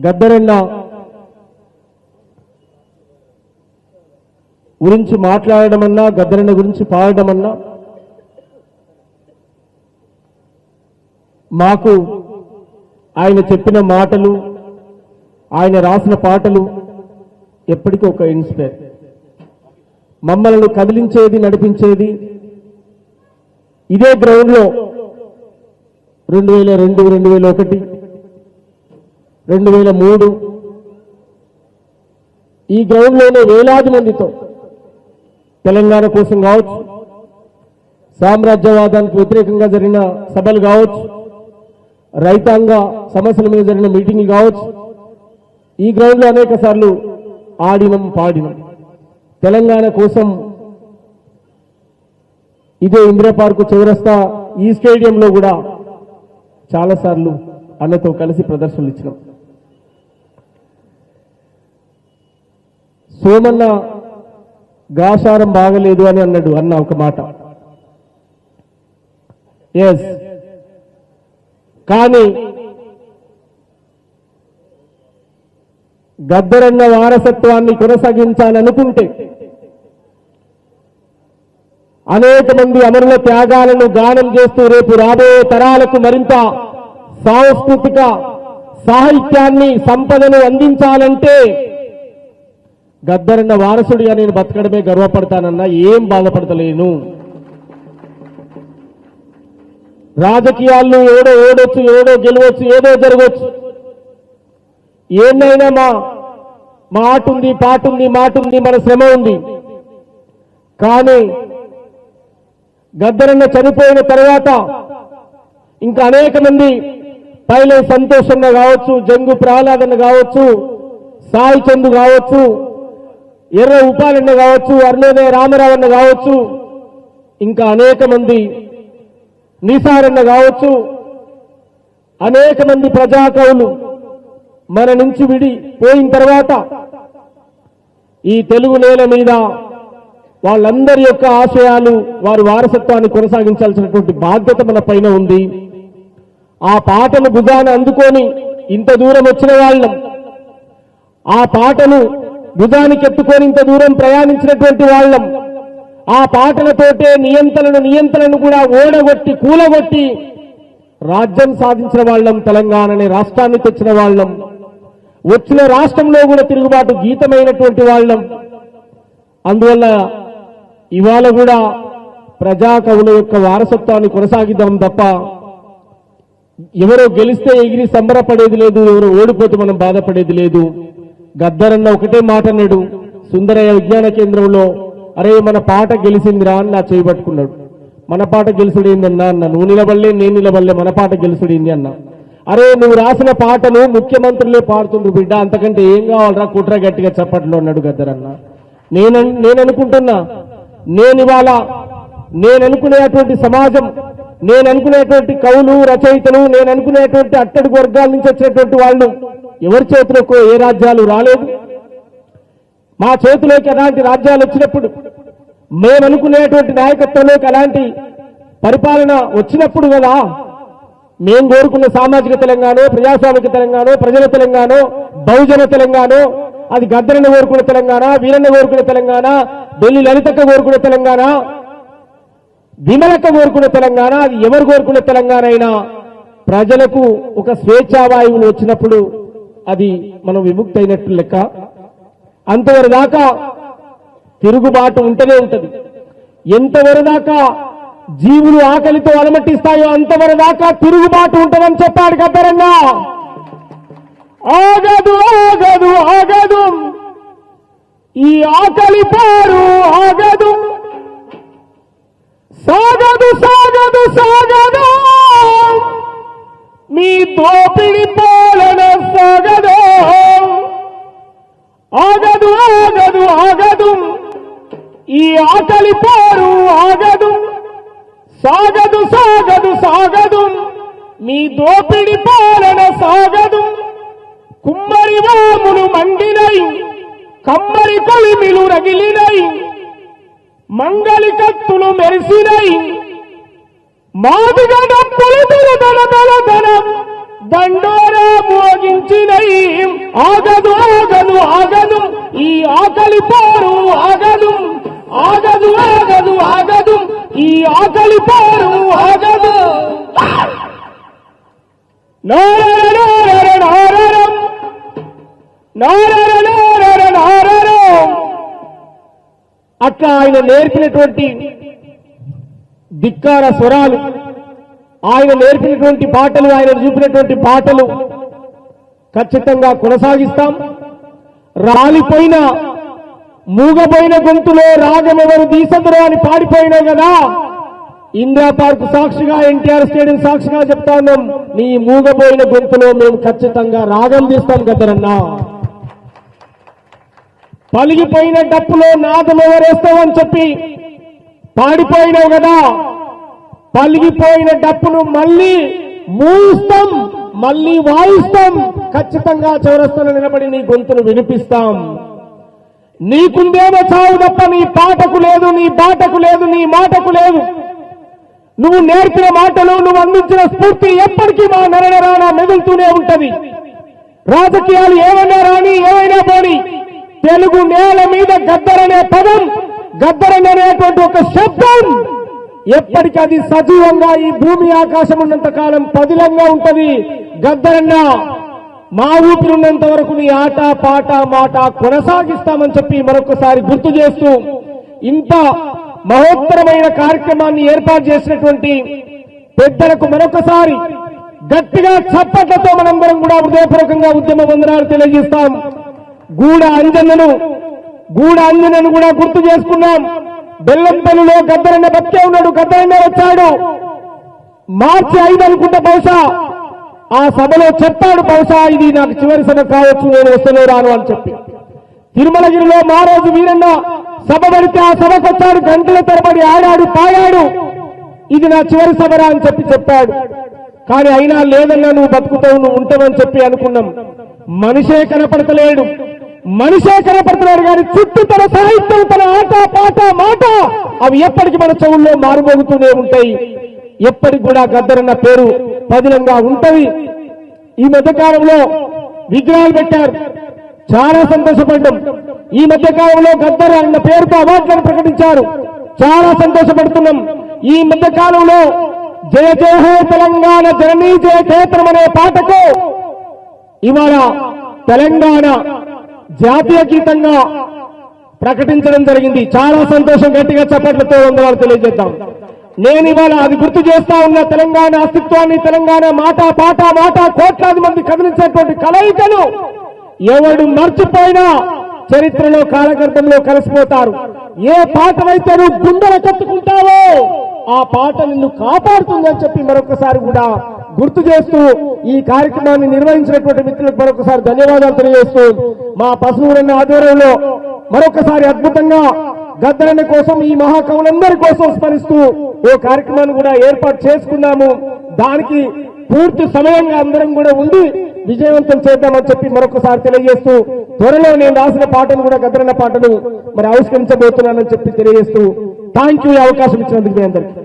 గద్దరన్న గురించి మాట్లాడడమన్నా, గద్దరన్న గురించి పాడడమన్నా మాకు ఆయన చెప్పిన మాటలు, ఆయన రాసిన పాటలు ఎప్పటికీ ఒక ఇన్స్పైర్. మమ్మల్ని కదిలించేది, నడిపించేది ఇదే గ్రౌండ్లో 2002, 2001, 2003 ఈ గ్రౌండ్లోనే వేలాది మందితో తెలంగాణ కోసం కావచ్చు, సామ్రాజ్యవాదానికి వ్యతిరేకంగా జరిగిన సభలు కావచ్చు, రైతాంగ సమస్యల మీద జరిగిన మీటింగ్లు కావచ్చు, ఈ గ్రౌండ్లో అనేక సార్లు ఆడినం, పాడినం. తెలంగాణ కోసం ఇదే ఇందిరా పార్కు చౌరస్తా ఈ స్టేడియంలో కూడా చాలాసార్లు అన్నతో కలిసి ప్రదర్శనలు ఇచ్చినాం. సోమన్న గాశారం బాగలేదు అని అన్నాడు అన్న ఒక మాట. ఎస్, కానీ గద్దరన్న వారసత్వాన్ని కొనసాగించాలనుకుంటే అనేక మంది అమరుల త్యాగాలను గానం చేస్తూ రేపు రాబోయే తరాలకు మరింత సాంస్కృతిక సాహిత్యాన్ని, సంపదను అందించాలంటే గద్దరన్న వారసుడిగా నేను బతకడమే గర్వపడతానన్నా, ఏం బాధపడతలేను. రాజకీయాల్లో ఏడో ఓడొచ్చు, ఏడో గెలవచ్చు, ఏదో జరగవచ్చు. ఏమైనా మా ఆట ఉంది, పాట ఉంది, మాట ఉంది, మన శ్రమ ఉంది. కానీ గద్దరన్న చనిపోయిన తర్వాత ఇంకా అనేక మంది పైలే సంతోషన్న కావచ్చు, జంగు ప్రహ్లాదన్న కావచ్చు, సాయి చందు కావచ్చు, ఎర్ర ఉపాలన్న కావచ్చు, అరుణోదయ రామారావు అన్న కావచ్చు, ఇంకా అనేక మంది నిసారన్న కావచ్చు, అనేక మంది ప్రజాకవులు మన నుంచి విడిపోయిన తర్వాత ఈ తెలుగు నేల మీద వాళ్ళందరి యొక్క ఆశయాలు, వారి వారసత్వాన్ని కొనసాగించాల్సినటువంటి బాధ్యత మన పైన ఉంది. ఆ పాటను భుజాన అందుకొని ఇంత దూరం వచ్చిన వాళ్ళం, ఆ పాటను భుజానికి ఎత్తుకొని ఇంత దూరం ప్రయాణించినటువంటి వాళ్ళం, ఆ పాటలతోటే నియంత్రణను కూడా ఓడగొట్టి, కూలగొట్టి రాజ్యం సాధించిన వాళ్ళం, తెలంగాణని రాష్ట్రాన్ని తెచ్చిన వాళ్ళం, వచ్చిన రాష్ట్రంలో కూడా తిరుగుబాటు గీతమైనటువంటి వాళ్ళం. అందువల్ల ఇవాళ కూడా ప్రజాకవుల యొక్క వారసత్వాన్ని కొనసాగిద్దాం తప్ప ఎవరో గెలిస్తే ఎగిరి సంబరపడేది లేదు, ఎవరో ఓడిపోతే మనం బాధపడేది లేదు. గద్దరన్న ఒకటే మాట అన్నాడు సుందరయ్య విజ్ఞాన కేంద్రంలో, అరే మన పాట గెలిచిందిరా అని నా చేయబట్టుకున్నాడు. మన పాట గెలుసుడేందన్నా అన్న, నువ్వు నిలబడలే, నేను నిలబడలే, మన పాట గెలుసుడేంది అన్న. అరే నువ్వు రాసిన పాటను ముఖ్యమంత్రులే పాడుతుండ్రు బిడ్డ, అంతకంటే ఏం కావాలరా, కుట్ర గట్టిగా చప్పట్లో అన్నాడు గద్దరన్న. నేను అనుకుంటున్నా, ఇవాళ నేను అనుకునేటువంటి సమాజం, నేను అనుకునేటువంటి కవులు, రచయితలు, నేను అనుకునేటువంటి అట్టడుగు వర్గాల నుంచి వచ్చినటువంటి వాళ్ళు ఎవరి చేతిలోకి ఏ రాజ్యాలు రాలేదు. మా చేతిలోకి అలాంటి రాజ్యాలు వచ్చినప్పుడు, మేమనుకునేటువంటి నాయకత్వంలోకి అలాంటి పరిపాలన వచ్చినప్పుడు కదా మేం కోరుకున్న సామాజిక తెలంగాణ, ప్రజాస్వామిక తెలంగాణ, ప్రజల తెలంగాణ, బహుజన తెలంగాణ, అది గద్దరన్న కోరుకున్న తెలంగాణ, వీరన్న కోరుకున్న తెలంగాణ, ఢిల్లీ లలితక్క కోరుకున్న తెలంగాణ, విమలక్క కోరుకున్న తెలంగాణ, అది ఎవరు కోరుకున్న తెలంగాణ అయినా ప్రజలకు ఒక స్వేచ్ఛావాయువులు వచ్చినప్పుడు అది మనం విముక్తి అయినట్టు లెక్క. అంతవరకు దాకా తిరుగుబాటు ఉంటూనే ఉంటది. ఎంతవరకు దాకా జీవులు ఆకలితో అలమటిస్తాయో అంతవరకు దాకా తిరుగుబాటు ఉంటుందని చెప్పాడు గద్దరన్న. ఆగదు ఆగదు ఆగదు ఈ ఆకలి పారు ఆగదు, సాగదు సాగదు సాగదు మీ దోపిడి పాలన సాగదు. ఆగదు ఆగదు ఆగదు ఈ ఆకలి పారు ఆగదు, సాగదు సాగదు సాగదు మీ దోపిడి పాలన సాగదు. కుమ్మరి వాములు మండినై, కమ్మరి కొలిమిలు రగిలినై, మంగళి కత్తులు మెరిసినై, మాదిగ డప్పులు దన దన దన దండోరా మోగించినై ఆగదు ఆగదు ఆగదు ఈ ఆకలి పోరు ఆగదు ఆగదు ఆగదు ఆగదు ఈ ఆకలి పోరు ఆగదు. అట్లా ఆయన నేర్పినటువంటి ధిక్కార స్వరాలు, ఆయన నేర్పినటువంటి పాటలు, ఆయన చూపినటువంటి పాటలు ఖచ్చితంగా కొనసాగిస్తాం. రాలిపోయిన మూగపోయిన గొంతులో రాగం ఎవరు తీసదురో అని పాడిపోయినా కదా, ఇందిరా పార్క్ సాక్షిగా, ఎన్టీఆర్ స్టేడియం సాక్షిగా చెప్తా ఉన్నాం, నీ మూగపోయిన గొంతులో మేము ఖచ్చితంగా రాగం తీస్తాం గద్దరన్నా. పలిగిపోయిన డప్పులో నాదం ఎవరేస్తామని చెప్పి పాడిపోయినావు కదా, పలిగిపోయిన డప్పును మళ్ళీ మూయిస్తాం, మళ్ళీ వాయిస్తాం, ఖచ్చితంగా చౌరస్తాలో నిలబడి నీ గొంతును వినిపిస్తాం. నీకుందేమో చావు తప్ప నీ పాటకు లేదు, నీ బాటకు లేదు, నీ మాటకు లేదు. నువ్వు నేర్పిన మాటలు, నువ్వు అందించిన స్ఫూర్తి ఎప్పటికీ మా నరనరాన మెదులుతూనే ఉంటది. రాజకీయాలు ఏమైనా రాని, ఏమైనా పోని, తెలుగు నేల మీద గద్దరనే పదం, గద్దరనేటువంటి ఒక శబ్దం ఎప్పటికీ అది సజీవంగా ఈ భూమి ఆకాశం ఉన్నంత కాలం పదిలంగా ఉంటది. గద్దరన్న మా ఊపిరున్నంత వరకు నీ ఆట పాట మాట కొనసాగిస్తామని చెప్పి మరొకసారి గుర్తు చేస్తూ, ఇంత మహోత్తరమైన కార్యక్రమాన్ని ఏర్పాటు చేసినటువంటి పెద్దలకు మరొకసారి గట్టిగా చప్పట్లతో మనందరం కూడా హృదయపూర్వకంగా ఉద్యమ వందనాలు తెలియజేస్తాం. గూడ అంజనను కూడా గుర్తు చేసుకున్నాం. బెల్లంపల్లిలో గద్దరన్న బతికే ఉన్నాడు, గద్దరన్న వచ్చాడు. మార్చి 5 అనుకుంటా బహుశా ఆ సభలో చెప్పాడు, బహుశా ఇది నాకు చివరి సభ కావచ్చు, నేను వస్తూనే రాను అని చెప్పి. తిరుమలగిరిలో మహారాజు వీరన్న సభ పడితే ఆ సభకు వచ్చాడు, గంటల తరబడి ఆడాడు పాడాడు, ఇది నా చివరి సభరా అని చెప్పి చెప్పాడు. కానీ అయినా లేదన్నా నువ్వు బతుకుతావు, నువ్వు ఉంటావని చెప్పి అనుకున్నాం. మనిషే కనపడతలేడు, మనిషే కనపడుతున్నాడు కానీ చుట్టూ తన సాహిత్యం, తన ఆట పాట మాట అవి ఎప్పటికీ మన చెవుల్లో మారుమోగుతూనే ఉంటాయి. ఎప్పటికి కూడా గద్దరన్న పేరు పదిలంగా ఉంటది. ఈ మధ్యకాలంలో విగ్రహాలు పెట్టారు, చాలా సంతోషపడ్డాం. ఈ మధ్యకాలంలో గద్దర్ అన్న పేరుతో అవార్డులను ప్రకటించారు, చాలా సంతోషపడుతున్నాం. ఈ మధ్యకాలంలో జయ జయ హే తెలంగాణ జననీ జయ కేత్రం అనే పాటకు ఇవాళ తెలంగాణ జాతీయ గీతంగా ప్రకటించడం జరిగింది. చాలా సంతోషం, గట్టిగా చప్పట్లతో వందనాలు తెలియజేద్దాం. నేను ఇవాళ అది గుర్తు చేస్తా ఉన్న తెలంగాణ అస్తిత్వాన్ని, తెలంగాణ మాట పాట మాట కోట్లాది మంది కదిలించేటువంటి కలయికను ఎవడు మర్చిపోయినా చరిత్రలో కాలగర్భంలో కలిసిపోతారు. ఏ పాటనైతే నువ్వు గుండెల కట్టుకుంటావో ఆ పాట నిన్ను కాపాడుతుందని చెప్పి మరొకసారి కూడా గుర్తు చేస్తూ ఈ కార్యక్రమాన్ని నిర్వహించినటువంటి మిత్రులకు మరొకసారి ధన్యవాదాలు తెలియజేస్తూ, మా పసునూరన్న ఆధ్వర్యంలో మరొకసారి అద్భుతంగా గద్దరన్న కోసం, ఈ మహాకవులందరి కోసం స్మరిస్తూ ఓ కార్యక్రమాన్ని కూడా ఏర్పాటు చేసుకున్నాము. దానికి పూర్తి సమయంగా అందరం కూడా ఉండి విజయవంతం చేద్దామని చెప్పి మరొకసారి తెలియజేస్తూ, త్వరలో నేను రాసిన పాటను కూడా గద్దరన్న పాటను మరి ఆవిష్కరించబోతున్నానని చెప్పి తెలియజేస్తూ, థ్యాంక్ యూ, అవకాశం ఇచ్చినందుకు మీ అందరికీ.